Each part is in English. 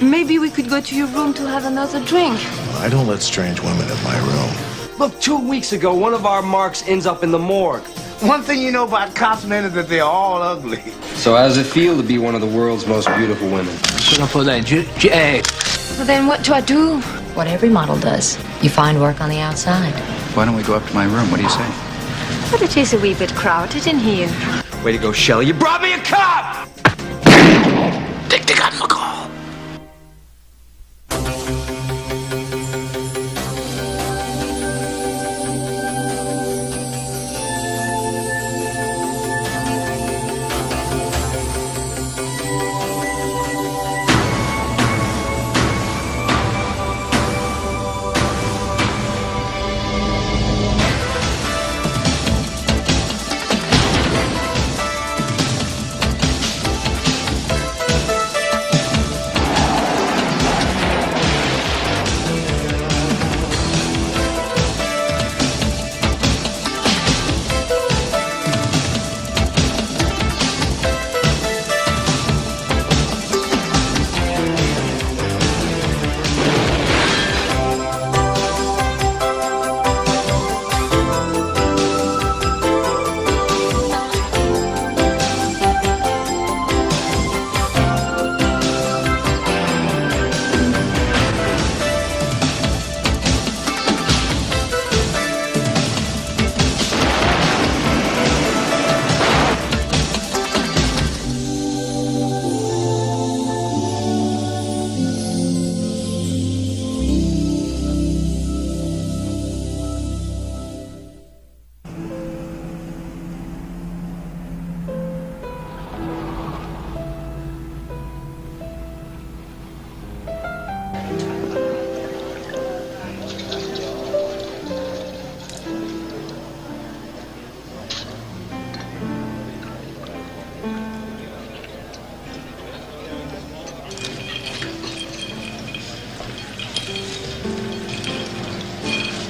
Maybe we could go to your room to have another drink. I don't let strange women in my room. Look, 2 weeks ago, one of our marks ends up in the morgue. One thing you know about cops, man, is that they're all ugly. So how does it feel to be one of the world's most beautiful women? Well, then what do I do? What every model does. You find work on the outside. Why don't we go up to my room? What do you say? But it is a wee bit crowded in here. Way to go, Shelley. You brought me a cop! Take the gun, McCall.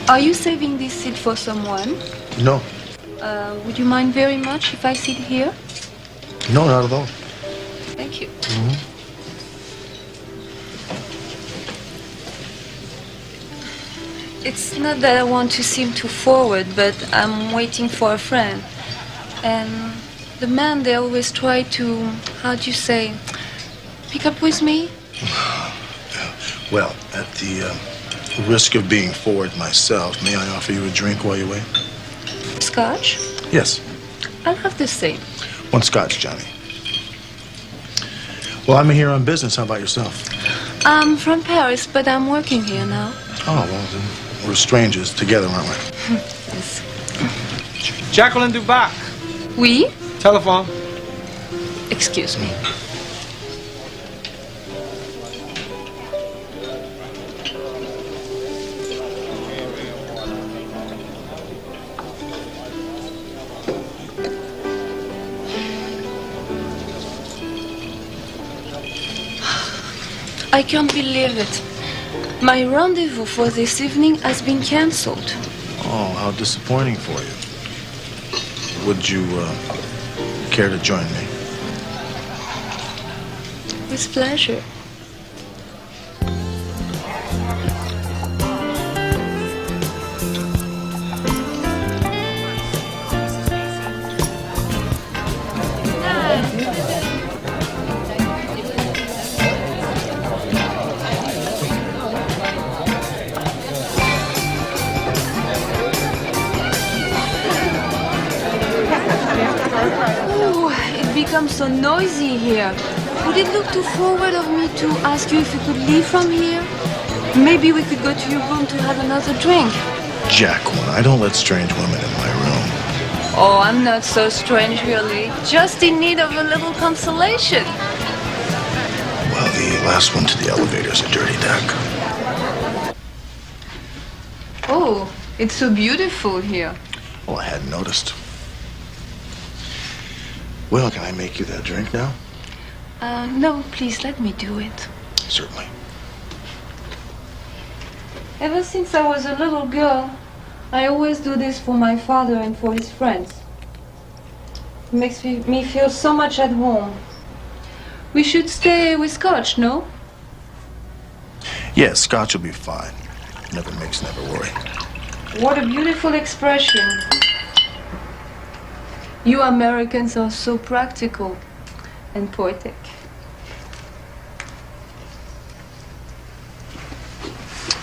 Are you saving this seat for someone? No. Would you mind very much if I sit here? No, not at all. Thank you. It's not that I want to seem too forward, but I'm waiting for a friend. And the men, they always try to, how do you say, pick up with me? Well, at the risk of being forward myself, may I offer you a drink while you wait? Scotch? Yes. I'll have the same. One scotch, Johnny. Well, I'm here on business. How about yourself? I'm from Paris, but I'm working here now. Oh, well, then we're strangers together, aren't we? Yes. Jacqueline Dubac. Oui? Telephone. Excuse me. I can't believe it. My rendezvous for this evening has been cancelled. Oh, how disappointing for you. Would you care to join me? With pleasure. Become so noisy here. Would it look too forward of me to ask you if you could leave from here? Maybe we could go to your room to have another drink. Jacqueline, I don't let strange women in my room. Oh, I'm not so strange, really. Just in need of a little consolation. Well, the last one to the elevator's a dirty deck. Oh, it's so beautiful here. Well, I hadn't noticed. Well, can I make you that drink now? No, please let me do it. Certainly. Ever since I was a little girl, I always do this for my father and for his friends. It makes me feel so much at home. We should stay with Scotch, no? Yeah, Scotch will be fine. Never mix, never worry. What a beautiful expression. You Americans are so practical and poetic.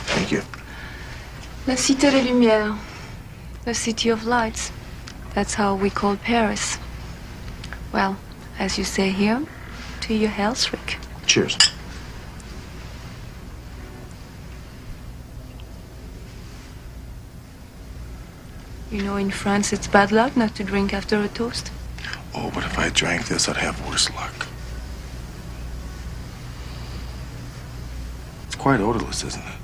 Thank you. La Cité des Lumières, the city of lights. That's how we call Paris. Well, as you say here, to your health, Rick. Cheers. You know, in France, it's bad luck not to drink after a toast. Oh, but if I drank this, I'd have worse luck. It's quite odorless, isn't it?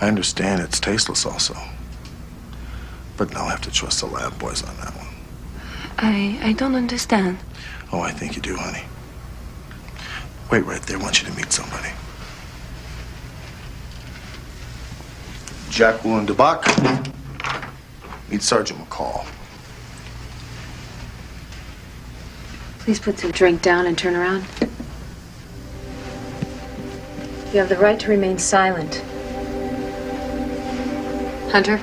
I understand it's tasteless also. But I'll have to trust the lab boys on that one. I don't understand. Oh, I think you do, honey. Wait right there. I want you to meet somebody. Jacqueline DeBach. Meet Sergeant McCall. Please put the drink down and turn around. You have the right to remain silent. Hunter,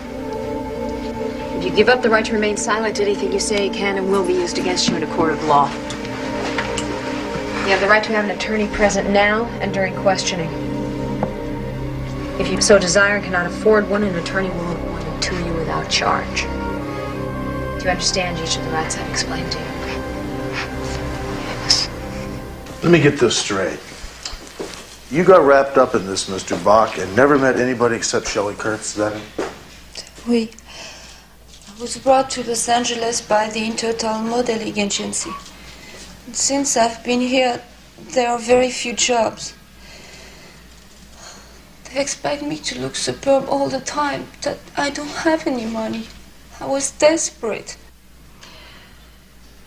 if you give up the right to remain silent, anything you say can and will be used against you in a court of law. You have the right to have an attorney present now and during questioning. If you so desire and cannot afford one, an attorney will appoint one to you without charge. Do you understand each of the rights I've explained to you? Let me get this straight. You got wrapped up in this, Mr. Bach, and never met anybody except Shelley Kurtz, is that it? Oui. I was brought to Los Angeles by the Intertal Modeling Agency. And since I've been here, there are very few jobs. They expect me to look superb all the time, that I don't have any money. I was desperate.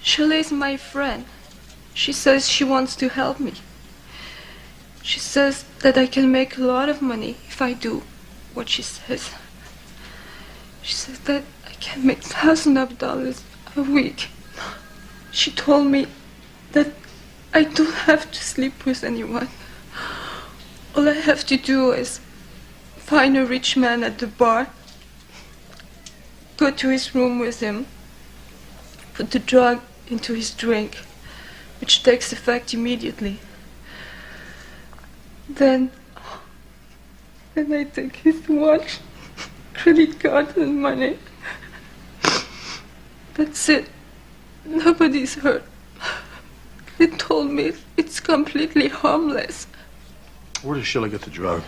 Shelley's my friend. She says she wants to help me. She says that I can make a lot of money if I do what she says. She says that I can make thousands of dollars a week. She told me that I don't have to sleep with anyone. All I have to do is find a rich man at the bar, go to his room with him, put the drug into his drink, which takes effect immediately. Then I take his watch, credit card and money. That's it. Nobody's hurt. They told me it's completely harmless. Where does Shelley get the drug?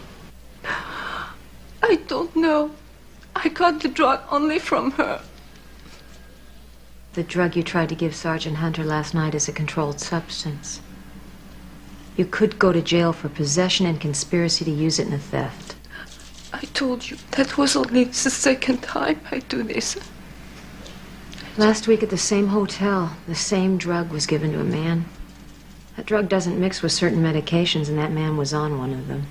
I don't know. I got the drug only from her. The drug you tried to give Sergeant Hunter last night is a controlled substance. You could go to jail for possession and conspiracy to use it in a theft. I told you, that was only the second time I do this. Last week at the same hotel, the same drug was given to a man. That drug doesn't mix with certain medications, and that man was on one of them.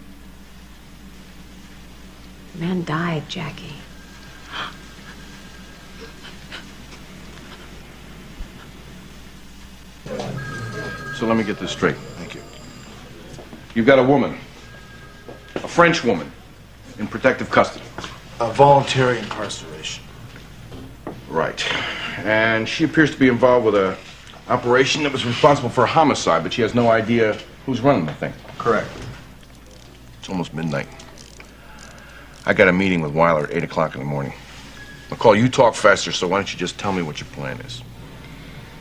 The man died, Jackie. So let me get this straight. Thank you. You've got a woman, a French woman, in protective custody. Voluntary incarceration. Right. And she appears to be involved with an operation that was responsible for a homicide, but she has no idea who's running the thing. Correct. It's almost midnight. I got a meeting with Weiler at 8 o'clock in the morning. McCall, you talk faster, so why don't you just tell me what your plan is?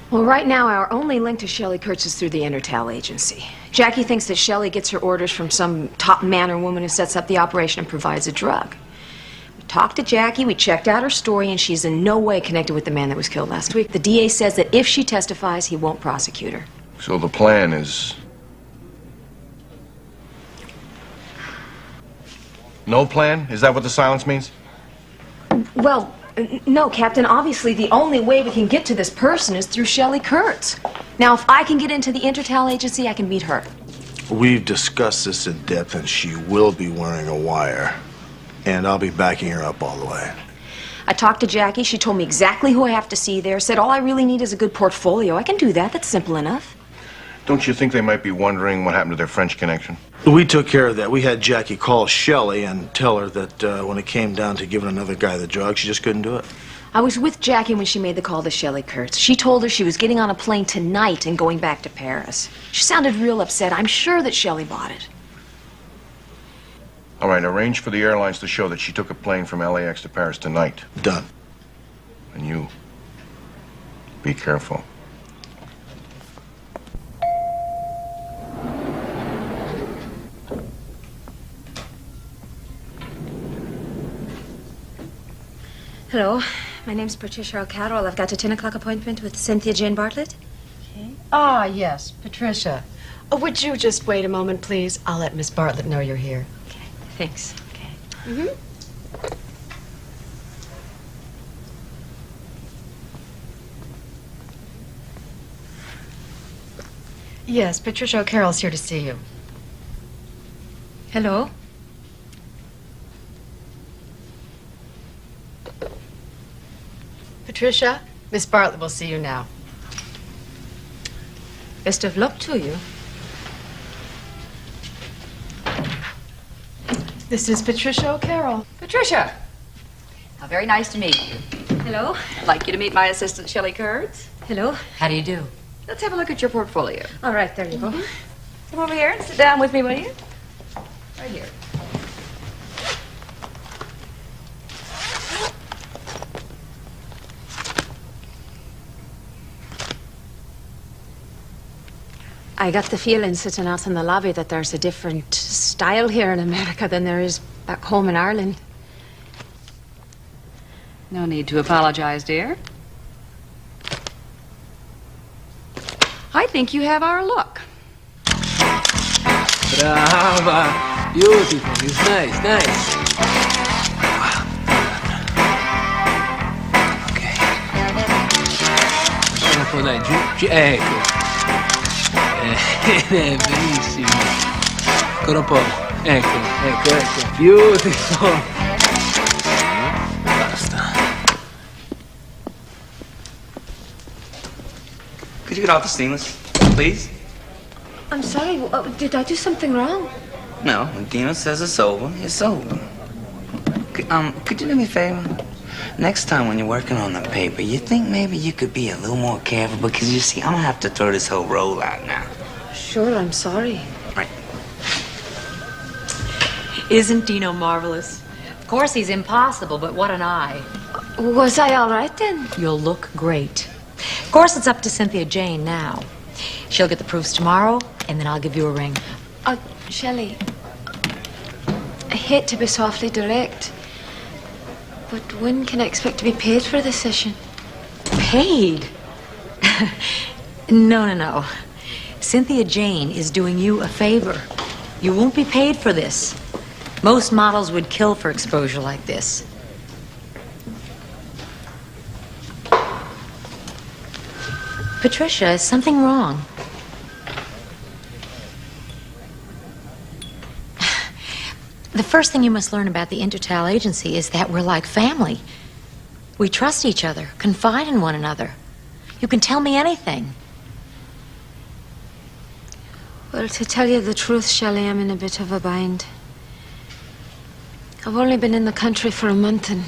Well, right now, our only link to Shelley Kurtz is through the Intertal agency. Jackie thinks that Shelley gets her orders from some top man or woman who sets up the operation and provides a drug. We talked to Jackie, we checked out her story, and she's in no way connected with the man that was killed last week. The DA says that if she testifies, he won't prosecute her. So the plan is... no plan? Is that what the silence means? Well, no, Captain. Obviously, the only way we can get to this person is through Shelley Kurtz. Now, if I can get into the Intertal agency, I can meet her. We've discussed this in depth, and she will be wearing a wire. And I'll be backing her up all the way. I talked to Jackie. She told me exactly who I have to see there. Said all I really need is a good portfolio. I can do that. That's simple enough. Don't you think they might be wondering what happened to their French connection? We took care of that. We had Jackie call Shelley and tell her that when it came down to giving another guy the drug, she just couldn't do it. I was with Jackie when she made the call to Shelley Kurtz. She told her she was getting on a plane tonight and going back to Paris. She sounded real upset. I'm sure that Shelley bought it. All right, arrange for the airlines to show that she took a plane from LAX to Paris tonight. Done. And you, be careful. Hello, my name's Patricia O'Carroll. I've got a 10 o'clock appointment with Cynthia Jane Bartlett. Ah, yes, Patricia. Oh, would you just wait a moment, please? I'll let Miss Bartlett know you're here. Okay, thanks. Okay. Yes, Patricia O'Carroll's here to see you. Hello? Patricia, Miss Bartlett will see you now. Best of luck to you. This is Patricia O'Carroll. Patricia, how very nice to meet you. Hello? I'd like you to meet my assistant, Shelley Kurtz. Hello? How do you do? Let's have a look at your portfolio. All right, there you go. Come over here and sit down with me, will you? Right here. I got the feeling sitting out in the lobby that there's a different style here in America than there is back home in Ireland. No need to apologize, dear. I think you have our look. Brava. Beautiful. It's nice, nice. Okay. Un po' dai, giù. Ecco. Benissimo. Ancora un po'. Ecco. Beautiful. Basta. Could you get off the stainless, please? I'm sorry, did I do something wrong? No, when Dino says it's over, it's over. Could you do me a favor? Next time when you're working on the paper, you think maybe you could be a little more careful? Because you see, I'm gonna have to throw this whole roll out now. Sure, I'm sorry. Right. Isn't Dino marvelous? Of course he's impossible, but what an eye. Was I all right then? You'll look great. Of course it's up to Cynthia Jane now. She'll get the proofs tomorrow, and then I'll give you a ring. Shelley, I hate to be so awfully direct, but when can I expect to be paid for this session? Paid? No. Cynthia Jane is doing you a favor. You won't be paid for this. Most models would kill for exposure like this. Patricia, is something wrong? The first thing you must learn about the Intertal agency is that we're like family. We trust each other, confide in one another. You can tell me anything. Well, to tell you the truth, Shelley, I'm in a bit of a bind. I've only been in the country for a month and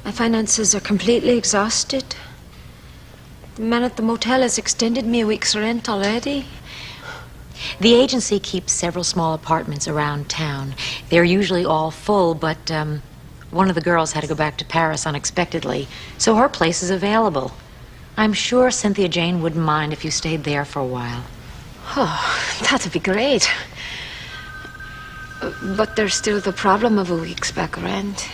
my finances are completely exhausted. The man at the motel has extended me a week's rent already. The agency keeps several small apartments around town. They're usually all full, but one of the girls had to go back to Paris unexpectedly, so her place is available. I'm sure Cynthia Jane wouldn't mind if you stayed there for a while. Oh, that'd be great. But there's still the problem of a week's back rent.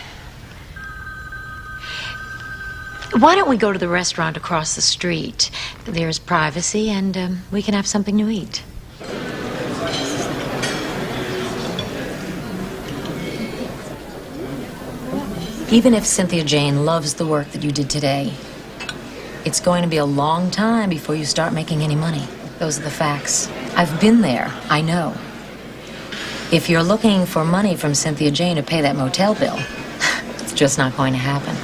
Why don't we go to the restaurant across the street? There's privacy, and we can have something to eat. Even if Cynthia Jane loves the work that you did today, it's going to be a long time before you start making any money. Those are the facts. I've been there. I know. If you're looking for money from Cynthia Jane to pay that motel bill, it's just not going to happen.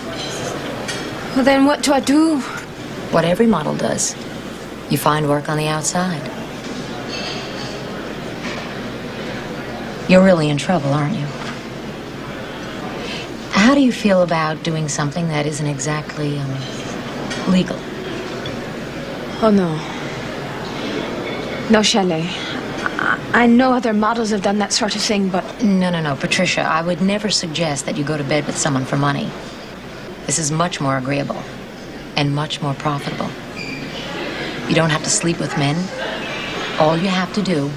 Well, then what do I do? What every model does. You find work on the outside. You're really in trouble, aren't you? How do you feel about doing something that isn't exactly, legal? Oh, no. No, Shelley. I know other models have done that sort of thing, but... No, Patricia, I would never suggest that you go to bed with someone for money. This is much more agreeable and much more profitable. You don't have to sleep with men. All you have to do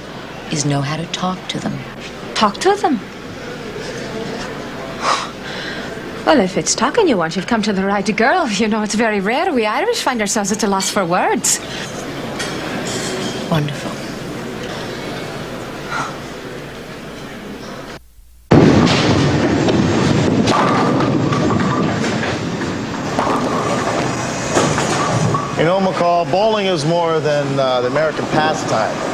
is know how to talk to them. Talk to them? Well, if it's talking you want, you've come to the right girl. You know, it's very rare we Irish find ourselves at a loss for words. Wonderful. You know, McCall, bowling is more than the American pastime.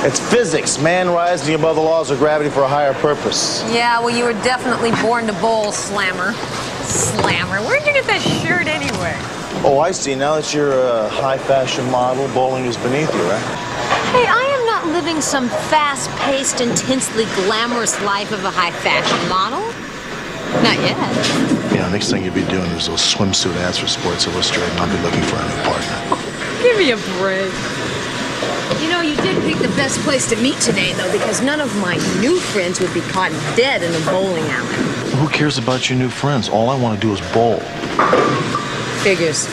It's physics, man rising above the laws of gravity for a higher purpose. Yeah, well, you were definitely born to bowl, Slammer. Slammer, where'd you get that shirt anyway? Oh, I see. Now that you're a high-fashion model, bowling is beneath you, right? Hey, I am not living some fast-paced, intensely glamorous life of a high-fashion model. Not yet. Yeah, next thing you'll be doing is those swimsuit ads for Sports Illustrated, and I'll be looking for a new partner. Give me a break. You know, you did pick the best place to meet today, though, because none of my new friends would be caught dead in a bowling alley. Who cares about your new friends? All I want to do is bowl. Figures.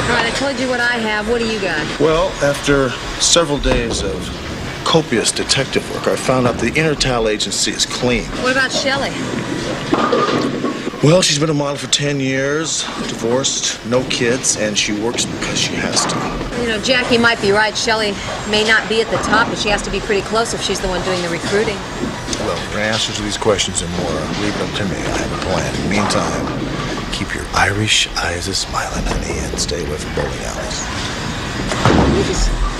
All right, I told you what I have. What do you got? Well, after several days of copious detective work, I found out the Intertal agency is clean. What about Shelley? Well, she's been a model for 10 years, divorced, no kids, and she works because she has to. You know, Jackie might be right. Shelley may not be at the top, but she has to be pretty close if she's the one doing the recruiting. Well, for answers to these questions and more, leave it up to me. I have a plan. In the meantime, keep your Irish eyes a-smiling, honey, and stay away from bowling alleys.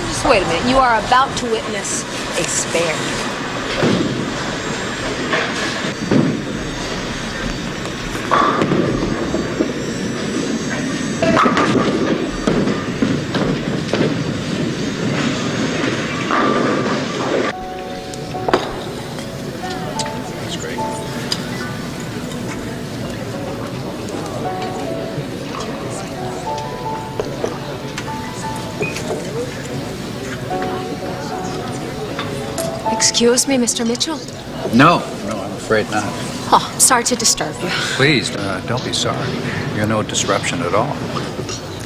Just wait a minute. You are about to witness a spare. That's great. Excuse me, Mr. Mitchell? No, I'm afraid not. Oh, sorry to disturb you. Please, don't be sorry. You're no disruption at all.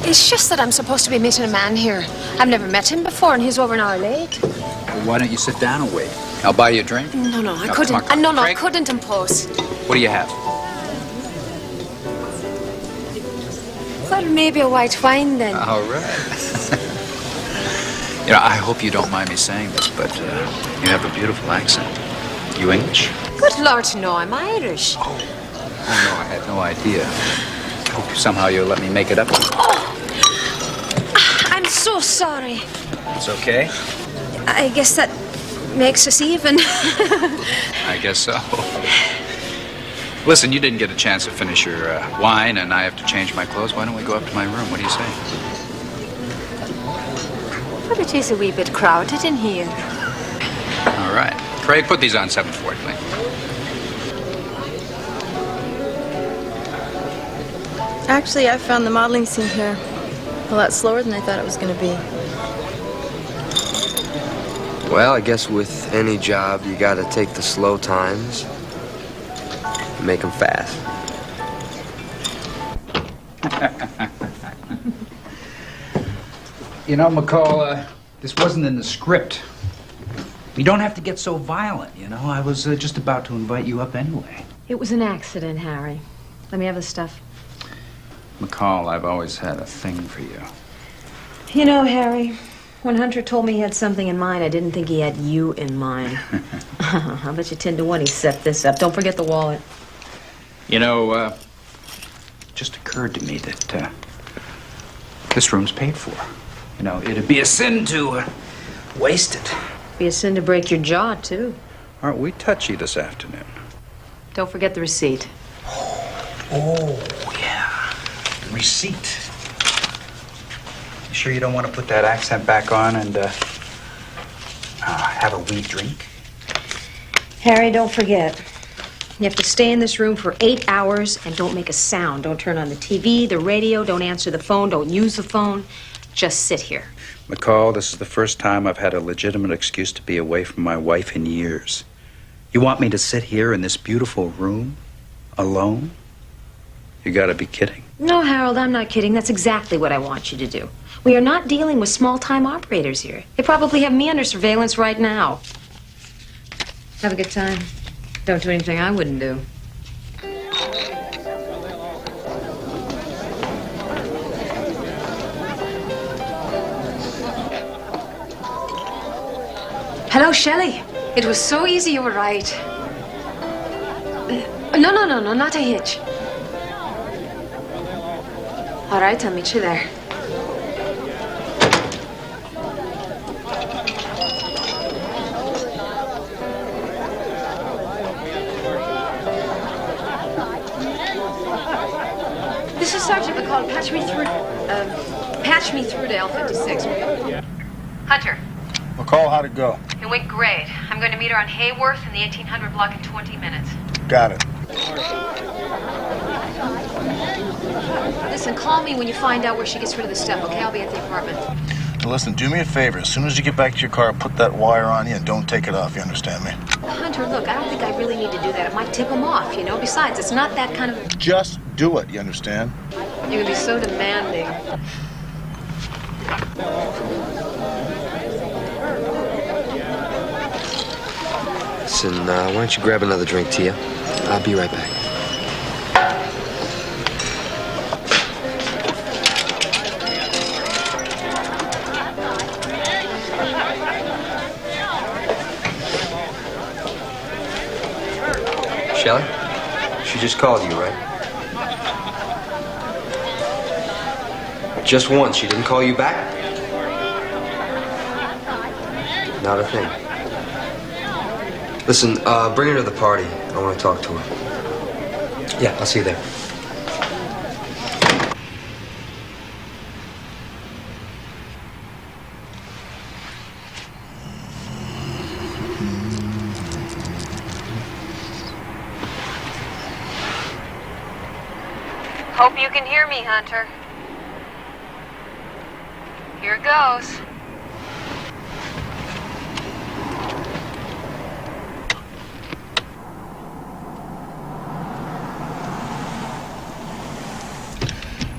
It's just that I'm supposed to be meeting a man here. I've never met him before, and he's over an hour late. Well, why don't you sit down and wait? I'll buy you a drink. No, I No, couldn't. come on. I Craig? couldn't impose. What do you have? Well, maybe a white wine then. All right. You know, I hope you don't mind me saying this, but you have a beautiful accent. You English? Good Lord, no, I'm Irish. Oh, no, I had no idea. I hope somehow you'll let me make it up. I'm so sorry. It's okay. I guess that makes us even. I guess so. Listen, you didn't get a chance to finish your wine, and I have to change my clothes. Why don't we go up to my room? What do you say? But it is a wee bit crowded in here. All right. Craig, put these on 740, please. Actually, I found the modeling scene here a lot slower than I thought it was going to be. Well, I guess with any job, you gotta take the slow times and make them fast. You know, McCall, this wasn't in the script. You don't have to get so violent, you know? I was just about to invite you up anyway. It was an accident, Harry. Let me have the stuff. McCall, I've always had a thing for you. You know, Harry, when Hunter told me he had something in mind, I didn't think he had you in mind. I'll bet you 10 to 1 he set this up. Don't forget the wallet. You know, it just occurred to me that this room's paid for. You know, it'd be a sin to waste it. Be a sin to break your jaw, too. Aren't we touchy this afternoon? Don't forget the receipt. Oh, yeah. Receipt. You sure you don't want to put that accent back on and have a wee drink? Harry, don't forget. You have to stay in this room for 8 hours and don't make a sound. Don't turn on the TV, the radio, don't answer the phone, don't use the phone. Just sit here. McCall, this is the first time I've had a legitimate excuse to be away from my wife in years. You want me to sit here in this beautiful room alone? You gotta be kidding. No, Harold, I'm not kidding. That's exactly what I want you to do. We are not dealing with small-time operators here. They probably have me under surveillance right now. Have a good time. Don't do anything I wouldn't do. Hello, Shelley. It was so easy, you were right. No, not a hitch. All right, I'll meet you there. This is Sergeant McCall. Patch me through to L56, will you? Hunter. McCall, how'd it go? It went great. I'm going to meet her on Hayworth in the 1800 block in 20 minutes. Got it. Listen, call me when you find out where she gets rid of the stuff, okay? I'll be at the apartment. Now listen, do me a favor. As soon as you get back to your car, put that wire on you and don't take it off. You understand me? Hunter, look, I don't think I really need to do that. It might tip him off, you know? Besides, it's not that kind of... Just do it. You understand? You can be so demanding. Listen, why don't you grab another drink, Tia? I'll be right back. Shelley? She just called you, right? Just once. She didn't call you back? Not a thing. Listen, bring her to the party. I want to talk to her. Yeah, I'll see you there. Hope you can hear me, Hunter. Here goes.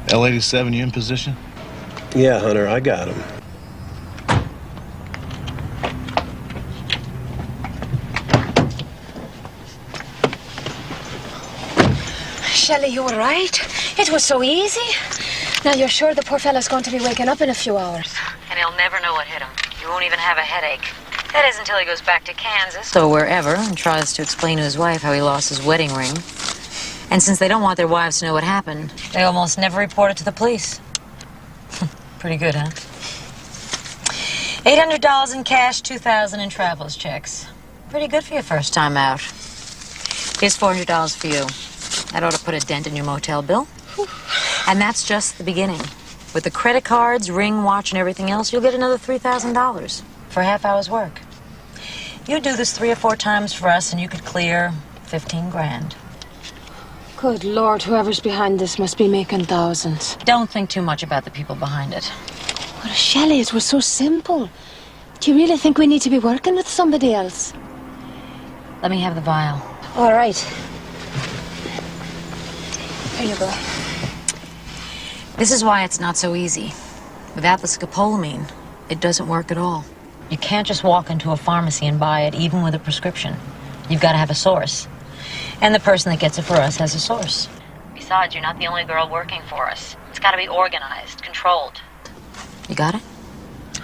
L87, you in position? Yeah, Hunter, I got him. Shelley, you were right. It was so easy. Now you're sure the poor fella's going to be waking up in a few hours. And he'll never know what hit him. He won't even have a headache. That is until he goes back to Kansas or wherever and tries to explain to his wife how he lost his wedding ring. And since they don't want their wives to know what happened, they almost never report it to the police. Pretty good, huh? $800 in cash, $2,000 in traveler's checks. Pretty good for your first time out. Here's $400 for you. That ought to put a dent in your motel bill. And that's just the beginning. With the credit cards, ring, watch, and everything else, you'll get another $3,000 for a half hour's work. You do this 3 or 4 times for us, and you could clear 15 grand. Good Lord, whoever's behind this must be making thousands. Don't think too much about the people behind it. But Shelley, it was so simple. Do you really think we need to be working with somebody else? Let me have the vial. All right. Here you go. This is why it's not so easy. Without the scopolamine, it doesn't work at all. You can't just walk into a pharmacy and buy it, even with a prescription. You've got to have a source. And the person that gets it for us has a source. Besides, you're not the only girl working for us. It's got to be organized, controlled. You got it?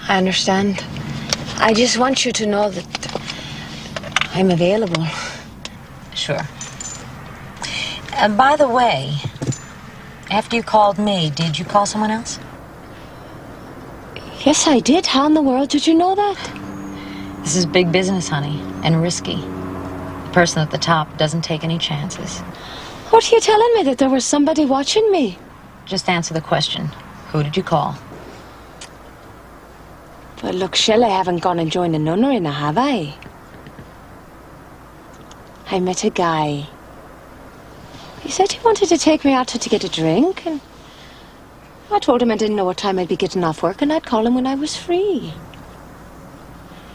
I understand. I just want you to know that I'm available. Sure. By the way, after you called me, did you call someone else? Yes, I did. How in the world did you know that? This is big business, honey, and risky. The person at the top doesn't take any chances. What are you telling me? That there was somebody watching me? Just answer the question. Who did you call? Well, look, Shell, I haven't gone and joined a nunnery now, have I? I met a guy. He said he wanted to take me out to get a drink, and I told him I didn't know what time I'd be getting off work, and I'd call him when I was free.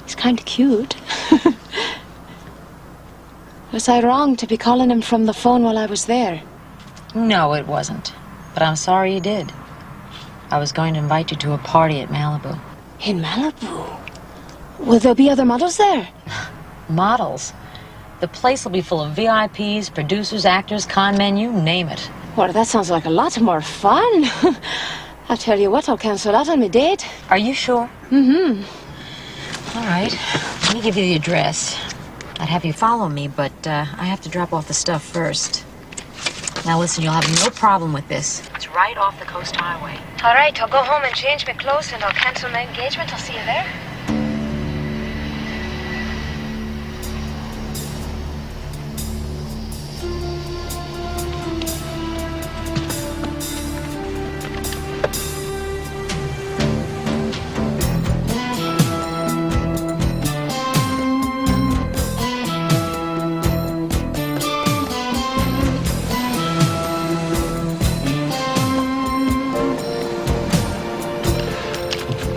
He's kind of cute. Was I wrong to be calling him from the phone while I was there? No, it wasn't. But I'm sorry you did. I was going to invite you to a party at Malibu. In Malibu? Will there be other models there? Models? The place will be full of VIPs, producers, actors, con men, you name it. Well, that sounds like a lot more fun. I'll tell you what, I'll cancel out on my date. Are you sure? Mm-hmm. All right. Let me give you the address. I'd have you follow me, but I have to drop off the stuff first. Now listen, you'll have no problem with this. It's right off the Coast Highway. All right, I'll go home and change my clothes, and I'll cancel my engagement. I'll see you there.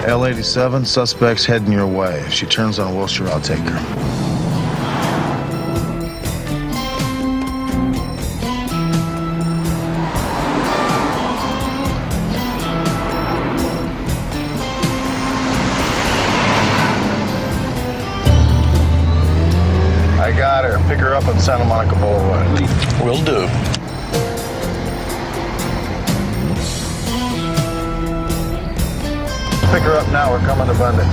L87, suspect's heading your way. If she turns on Wilshire, I'll take her. I got her. Pick her up on Santa Monica Boulevard. Will do. Pick her up now. We're coming to Bundy.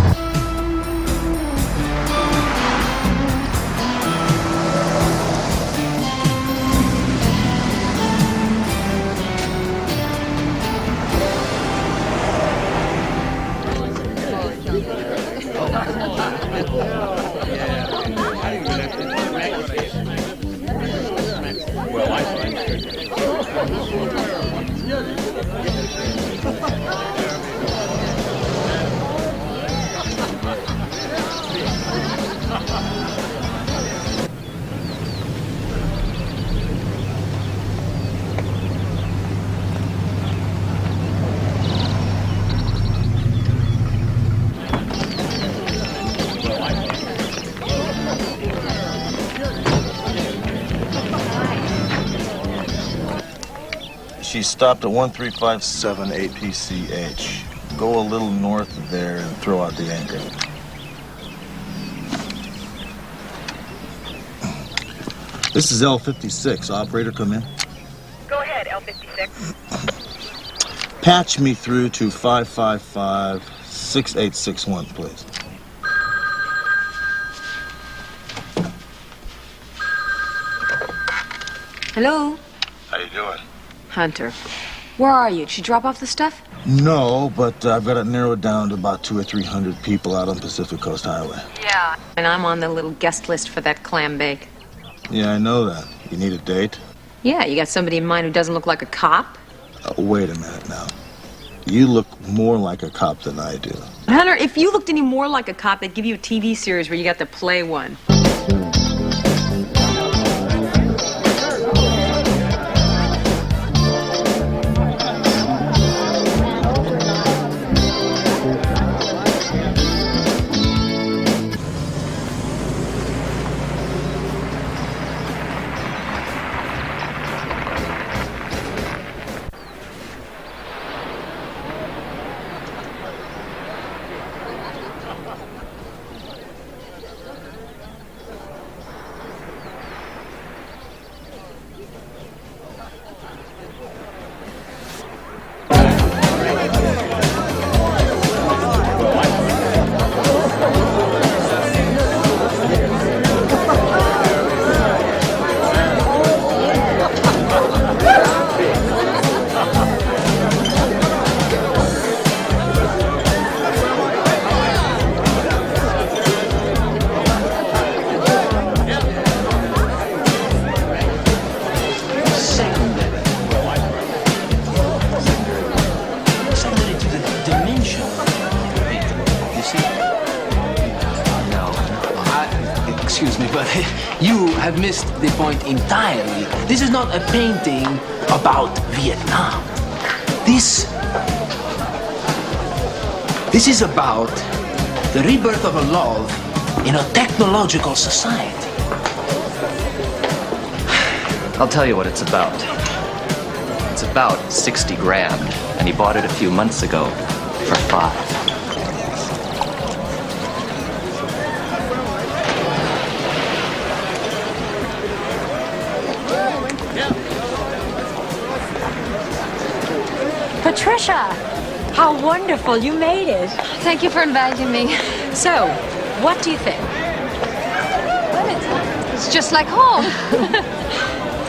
She stopped at 1357 APCH. Go a little north of there and throw out the anchor. This is L56. Operator, come in. Go ahead, L56. Patch me through to 555-6861, please. Hello? How you doing? Hunter. Where are you? Did she drop off the stuff? No, but I've got it narrowed down to about 200 or 300 people out on Pacific Coast Highway. Yeah. And I'm on the little guest list for that clam bake. Yeah, I know that. You need a date? Yeah, you got somebody in mind who doesn't look like a cop? Wait a minute now. You look more like a cop than I do. Hunter, if you looked any more like a cop, they'd give you a TV series where you got to play one. have missed the point entirely. This is not a painting about Vietnam. This is about the rebirth of a love in a technological society. I'll tell you what it's about. It's about 60 grand, and he bought it a few months ago for 5. Patricia, how wonderful. You made it. Thank you for inviting me. So, what do you think? Well, it's just like home.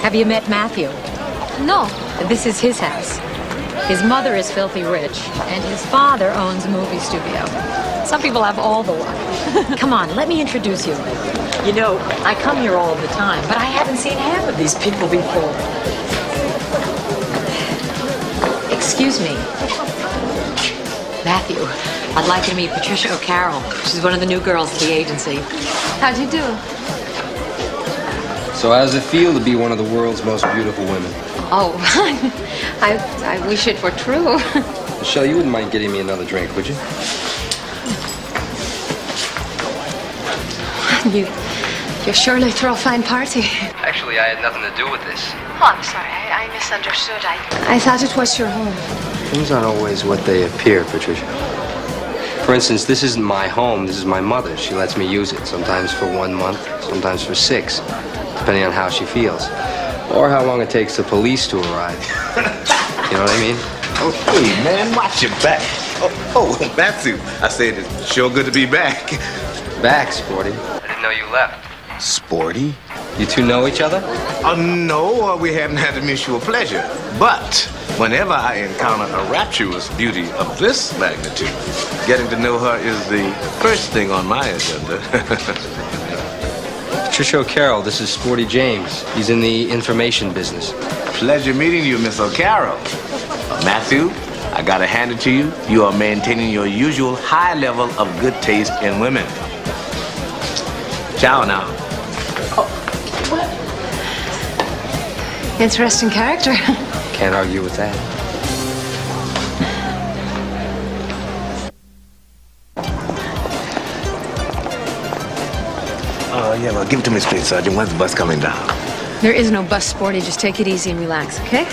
Have you met Matthew? No. This is his house. His mother is filthy rich, and his father owns a movie studio. Some people have all the luck. Come on, let me introduce you. You know, I come here all the time, but I haven't seen half of these people before. Excuse me. Matthew, I'd like you to meet Patricia O'Carroll. She's one of the new girls at the agency. How'd you do? So how does it feel to be one of the world's most beautiful women? Oh, I wish it were true. Michelle, you wouldn't mind getting me another drink, would you? You surely throw a fine party. Actually, I had nothing to do with this. Oh, I'm sorry. I misunderstood. I thought it was your home. Things aren't always what they appear, Patricia. For instance, this isn't my home. This is my mother's. She lets me use it, sometimes for 1 month, sometimes for 6, depending on how she feels. Or how long it takes the police to arrive. You know what I mean? Oh, hey, man, watch your back. Oh, Matthew, I said it's sure good to be back. Back, Sporty. I didn't know you left. Sporty? You two know each other? No, we haven't had the mutual pleasure. But whenever I encounter a rapturous beauty of this magnitude, getting to know her is the first thing on my agenda. Patricia O'Carroll, this is Sporty James. He's in the information business. Pleasure meeting you, Miss O'Carroll. Matthew, I gotta hand it to you. You are maintaining your usual high level of good taste in women. Ciao now. Interesting character. Can't argue with that. Yeah, well, give it to me straight, Sergeant. When's the bus coming down? There is no bus, Sporty. Just take it easy and relax, okay?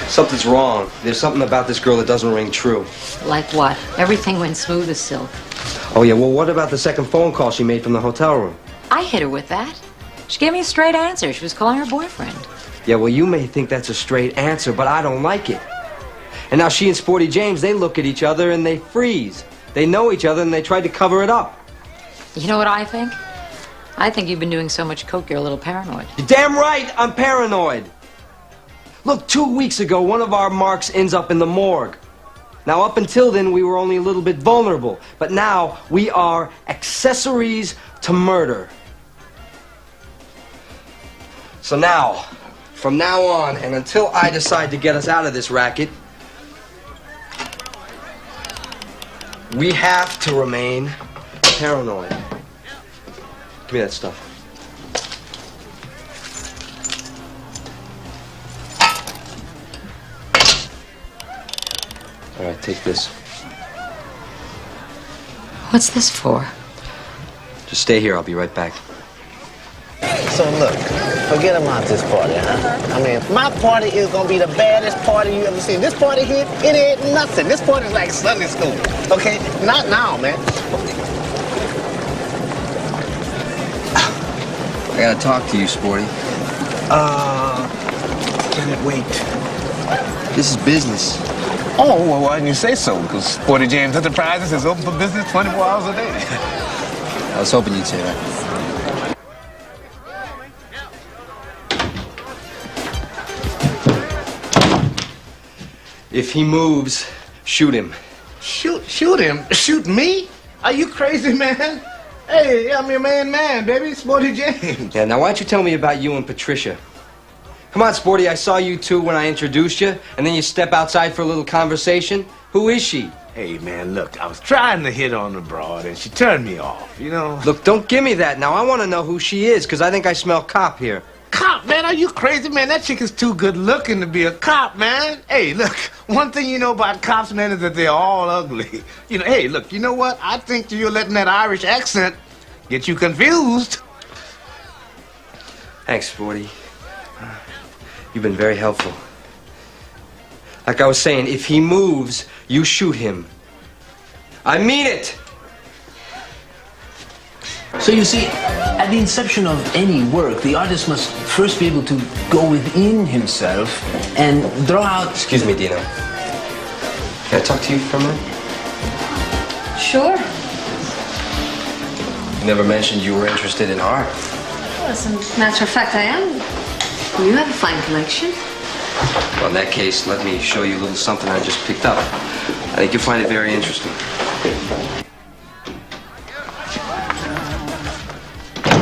Something's wrong. There's something about this girl that doesn't ring true. Like what? Everything went smooth as silk. Oh, yeah, well, what about the second phone call she made from the hotel room? I hit her with that. She gave me a straight answer. She was calling her boyfriend. Yeah, well, you may think that's a straight answer, but I don't like it. And now she and Sporty James, they look at each other and they freeze. They know each other and they tried to cover it up. You know what I think? I think you've been doing so much coke you're a little paranoid. You're damn right, I'm paranoid. Look, 2 weeks ago, one of our marks ends up in the morgue. Now, up until then, we were only a little bit vulnerable. But now, we are accessories to murder. So now, from now on, and until I decide to get us out of this racket, we have to remain paranoid. Give me that stuff. All right, take this. What's this for? Just stay here. I'll be right back. So look, forget about this party, huh? I mean, my party is gonna be the baddest party you ever seen. This party here, it ain't nothing. This party's like Sunday school, okay? Not now, man. I gotta talk to you, Sporty. Can it wait? This is business. Oh, well, why didn't you say so? Because Sporty James Enterprises is open for business 24 hours a day. I was hoping you'd say that. If he moves, shoot him. Shoot him? Shoot me? Are you crazy, man? Hey, I'm your man, baby. Sporty James. Yeah, now why don't you tell me about you and Patricia? Come on, Sporty, I saw you two when I introduced you, and then you step outside for a little conversation. Who is she? Hey, man, look, I was trying to hit on the broad, and she turned me off, you know? Look, don't give me that now. I want to know who she is, because I think I smell cop here. Cop, man, are you crazy, man? That chick is too good looking to be a cop, man. Hey, look, one thing you know about cops, man, is that they're all ugly. You know, hey, look, you know what? I think you're letting that Irish accent get you confused. Thanks, Sporty. You've been very helpful. Like I was saying, if he moves, you shoot him. I mean it! So you see, at the inception of any work, the artist must first be able to go within himself and draw out... Excuse me, Dino. Can I talk to you for a minute? Sure. You never mentioned you were interested in art. Well, as a matter of fact, I am. You have a fine collection. Well, in that case, let me show you a little something I just picked up. I think you'll find it very interesting.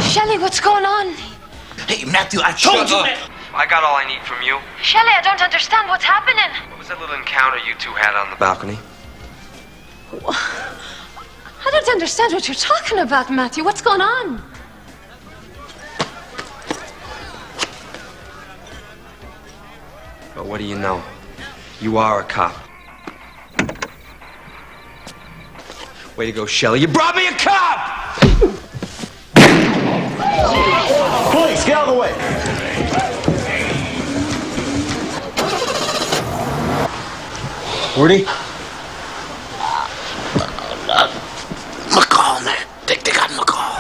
Shelley, what's going on? Hey, Matthew, I told you that... I got all I need from you. Shelley, I don't understand what's happening. What was that little encounter you two had on the balcony? I don't understand what you're talking about, Matthew. What's going on? Well, what do you know? You are a cop. Way to go, Shelley. You brought me a cop! Police, get out of the way. Woody? McCall, man. They got McCall.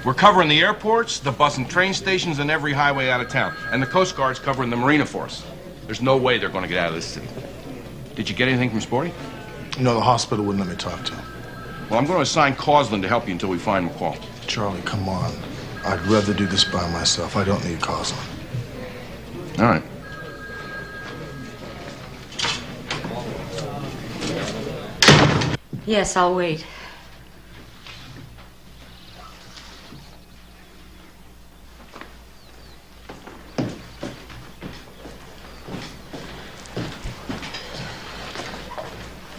We're covering the airports, the bus and train stations, and every highway out of town. And the Coast Guard's covering the marina for us. There's no way they're going to get out of this city. Did you get anything from Sporty? No, the hospital wouldn't let me talk to him. Well, I'm going to assign Causland to help you until we find McCall. Charlie, come on. I'd rather do this by myself. I don't need Causland. All right. Yes, I'll wait.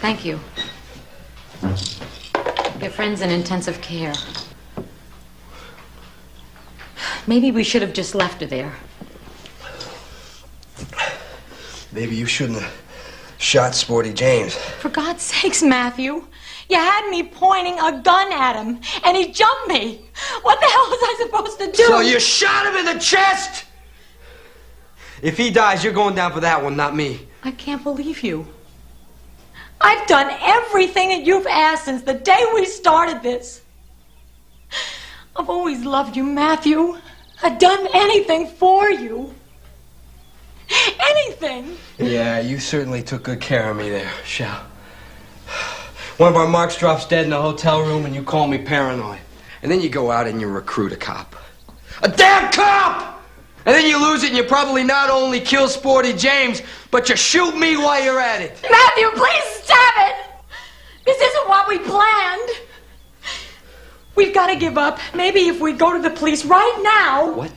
Thank you. Your friend's in intensive care. Maybe we should have just left her there. Maybe you shouldn't have shot Sporty James. For God's sakes, Matthew. You had me pointing a gun at him, and he jumped me. What the hell was I supposed to do? So you shot him in the chest? If he dies, you're going down for that one, not me. I can't believe you. I've done everything that you've asked since the day we started this. I've always loved you, Matthew. I've done anything for you. Anything. Yeah, you certainly took good care of me there, Shell. One of our marks drops dead in a hotel room and you call me paranoid. And then you go out and you recruit a cop. A damn cop! And then you lose it and you probably not only kill Sporty James, but you shoot me while you're at it. Matthew, please stop it! This isn't what we planned. We've got to give up. Maybe if we go to the police right now... What?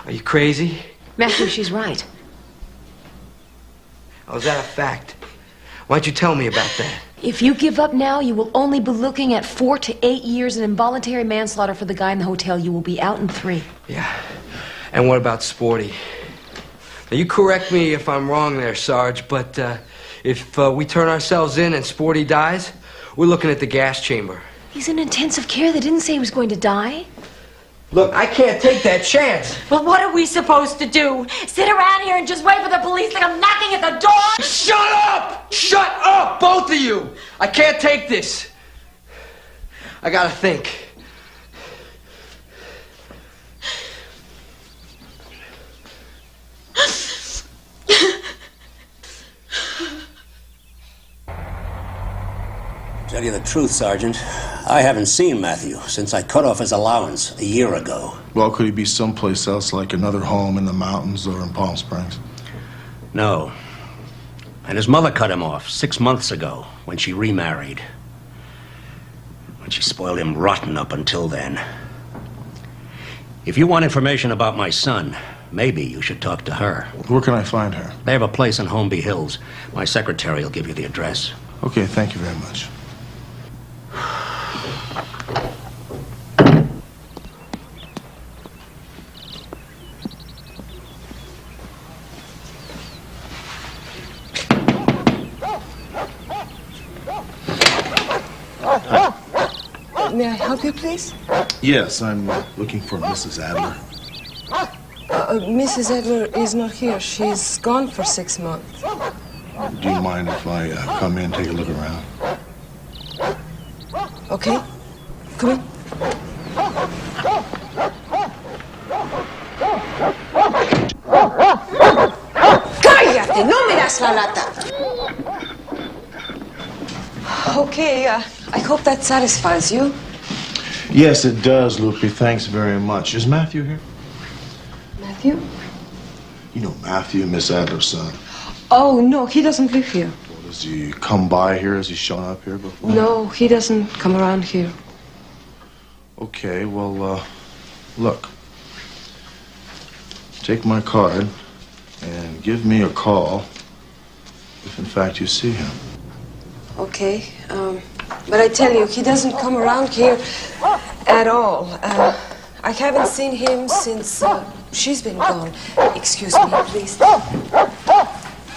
Are you crazy? Matthew, she's right. Oh, is that a fact? Why don't you tell me about that? If you give up now, you will only be looking at 4 to 8 years in involuntary manslaughter for the guy in the hotel. You will be out in 3. Yeah. And what about Sporty? Now, you correct me if I'm wrong there, Sarge, but if we turn ourselves in and Sporty dies, we're looking at the gas chamber. He's in intensive care. They didn't say he was going to die. Look, I can't take that chance. Well, what are we supposed to do? Sit around here and just wait for the police to come knocking at the door? Shut up! Shut up, both of you! I can't take this. I gotta think. Tell you the truth, Sergeant, I haven't seen Matthew since I cut off his allowance a year ago. Well, could he be someplace else, like another home in the mountains or in Palm Springs? No. And his mother cut him off 6 months ago when she remarried. And she spoiled him rotten up until then. If you want information about my son, maybe you should talk to her. Where can I find her? They have a place in Holmby Hills. My secretary will give you the address. Okay, thank you very much. May I help you, please? Yes, I'm looking for Mrs. Adler. Mrs. Adler is not here. She's gone for 6 months. Do you mind if I come in and take a look around? Okay? Come in. ¡Cállate! ¡No me das la lata! Okay, I hope that satisfies you. Yes, it does, Lupe. Thanks very much. Is Matthew here? Matthew? You know Matthew, Miss Adler's son. Oh, no, he doesn't live here. Does he come by here? Has he shown up here before? No, he doesn't come around here. Okay, well, look. Take my card and give me a call if, in fact, you see him. Okay, but I tell you, he doesn't come around here at all. I haven't seen him since she's been gone. Excuse me, please.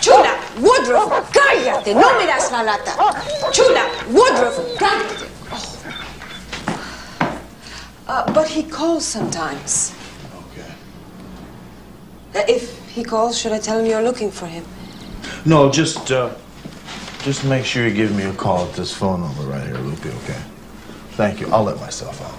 Chula, Woodruff, cállate, no me das la lata. Chula, Woodruff, cállate. Oh. But he calls sometimes. Okay. If he calls, should I tell him you're looking for him? No, just make sure you give me a call at this phone number right here, Lupe, okay? Thank you. I'll let myself out.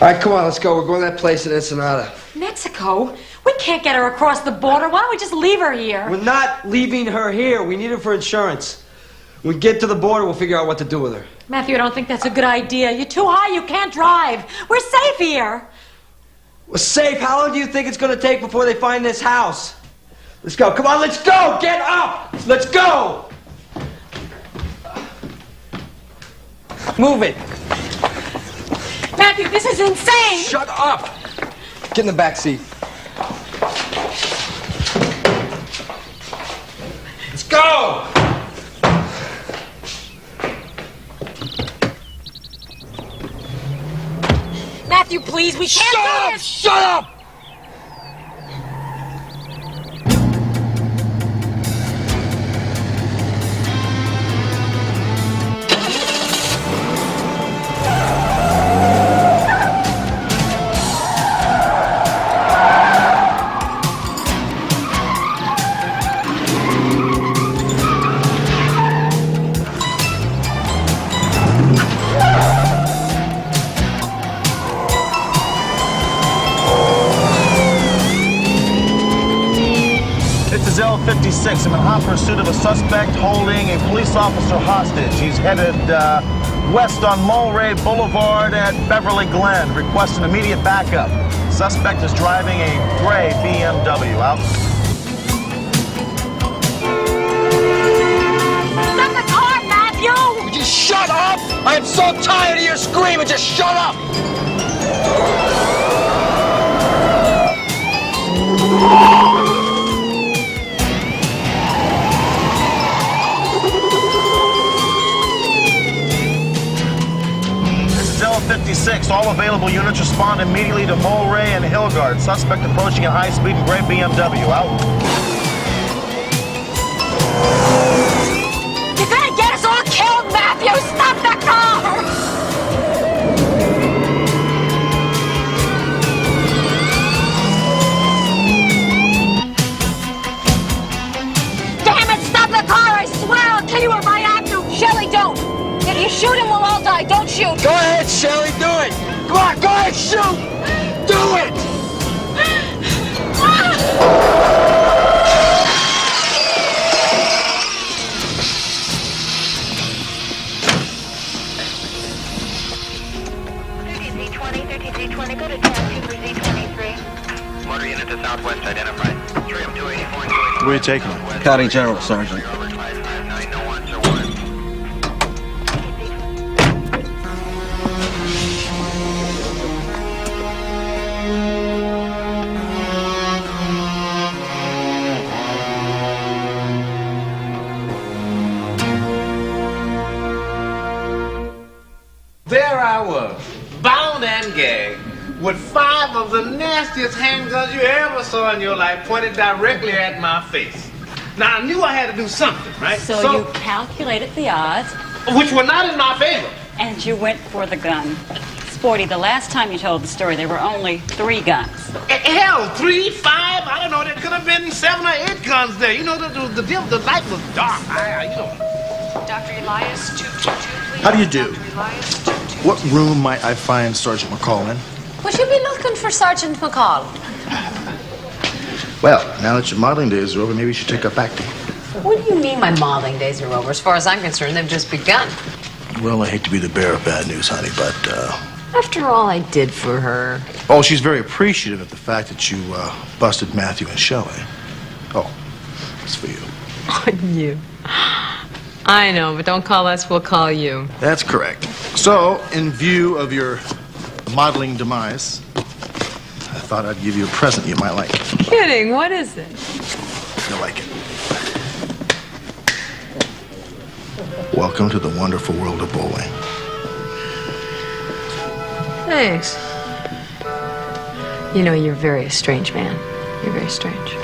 All right, come on, let's go. We're going to that place in Ensenada. Mexico? We can't get her across the border. Why don't we just leave her here? We're not leaving her here. We need her for insurance. When we get to the border, we'll figure out what to do with her. Matthew, I don't think that's a good idea. You're too high. You can't drive. We're safe here. We're safe. How long do you think it's going to take before they find this house? Let's go. Come on, let's go. Get up. Let's go. Move it. Matthew, this is insane. Shut up. Get in the back seat. Let's go. Matthew, please, we can't do this. Shut up! S03e15. I'm in hot pursuit of a suspect holding a police officer hostage. He's headed west on Mulray Boulevard at Beverly Glen. Requesting immediate backup. Suspect is driving a gray BMW. Out. Stop the car, Matthew! Would you shut up? I am so tired of your screaming. Just shut up! S03e15. All available units respond immediately to Mulray and Hillgard. Suspect approaching at high speed in gray BMW. Out. You're gonna get us all killed, Matthew! Stop the car! Damn it, stop the car! I swear I'll kill you if I have to! Shelley, don't! If you shoot him, we'll all die. Don't shoot! Go ahead, Shelley, do it! Come on, go ahead, shoot! Do it! 13G20, go to taxi for Z23. Motor unit to southwest identified. 3M284. Where are you taking her? County General, Sergeant. There I was, bound and gagged, with 5 of the nastiest handguns you ever saw in your life pointed directly at my face. Now, I knew I had to do something, right? So you calculated the odds. Which were not in my favor. And you went for the gun. Sporty, the last time you told the story, there were only 3 guns. Hell, 3, 5, I don't know, there could have been 7 or 8 guns there. You know, the light was dark. Dr. Elias, 222, please. How do you do? What room might I find Sergeant McCall in? Would you be looking for Sergeant McCall? Well, now that your modeling days are over, maybe you should take up acting. What do you mean my modeling days are over? As far as I'm concerned, they've just begun. Well, I hate to be the bearer of bad news, honey, but, After all I did for her. Oh, she's very appreciative of the fact that you, busted Matthew and Shelley. Oh, it's for you. On you. I know, but don't call us, we'll call you. That's correct. So, in view of your modeling demise, I thought I'd give you a present you might like. Kidding, what is it? You'll like it. Welcome to the wonderful world of bowling. Thanks. You know, you're very strange, man. You're very strange.